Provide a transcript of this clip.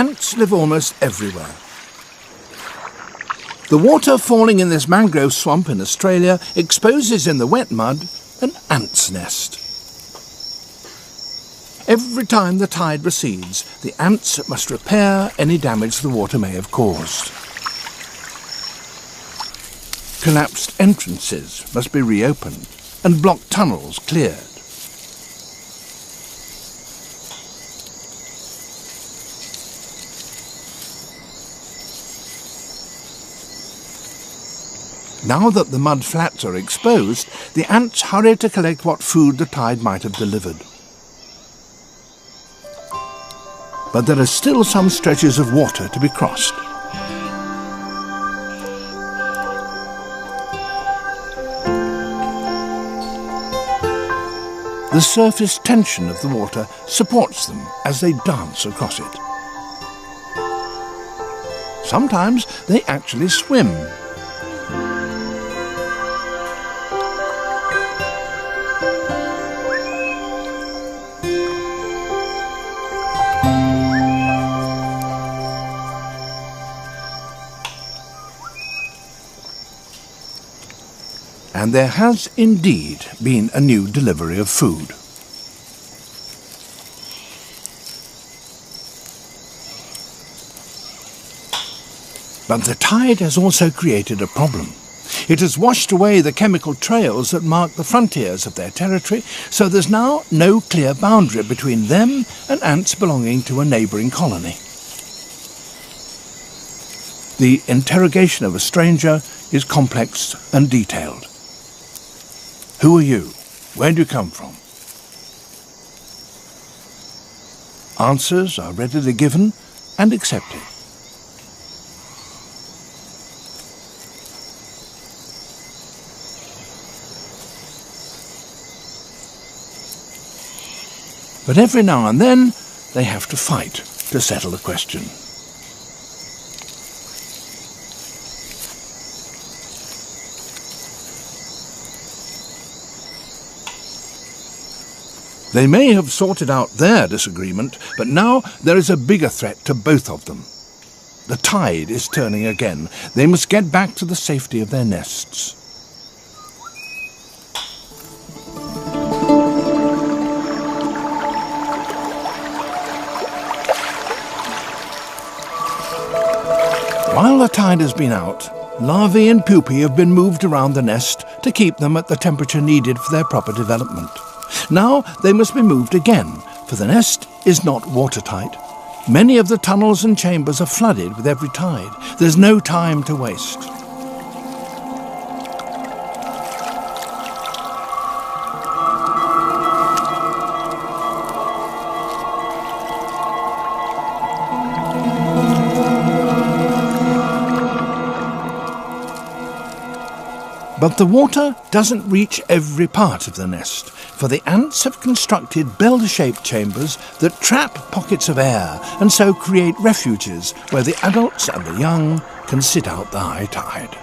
Ants live almost everywhere. The water falling in this mangrove swamp in Australia exposes in the wet mud an ant's nest. Every time the tide recedes, the ants must repair any damage the water may have caused. Collapsed entrances must be reopened and blocked tunnels cleared. Now that the mud flats are exposed, the ants hurry to collect what food the tide might have delivered. But there are still some stretches of water to be crossed. The surface tension of the water supports them as they dance across it. Sometimes they actually swim. And there has indeed been a new delivery of food. But the tide has also created a problem. It has washed away the chemical trails that mark the frontiers of their territory, so there's now no clear boundary between them and ants belonging to a neighbouring colony. The interrogation of a stranger is complex and detailed. Who are you? Where do you come from? Answers are readily given and accepted. But every now and then they have to fight to settle the question. They may have sorted out their disagreement, but now there is a bigger threat to both of them. The tide is turning again. They must get back to the safety of their nests. While the tide has been out, larvae and pupae have been moved around the nest to keep them at the temperature needed for their proper development. Now they must be moved again, for the nest is not watertight. Many of the tunnels and chambers are flooded with every tide. There's no time to waste. But the water doesn't reach every part of the nest, for the ants have constructed bell-shaped chambers that trap pockets of air and so create refuges where the adults and the young can sit out the high tide.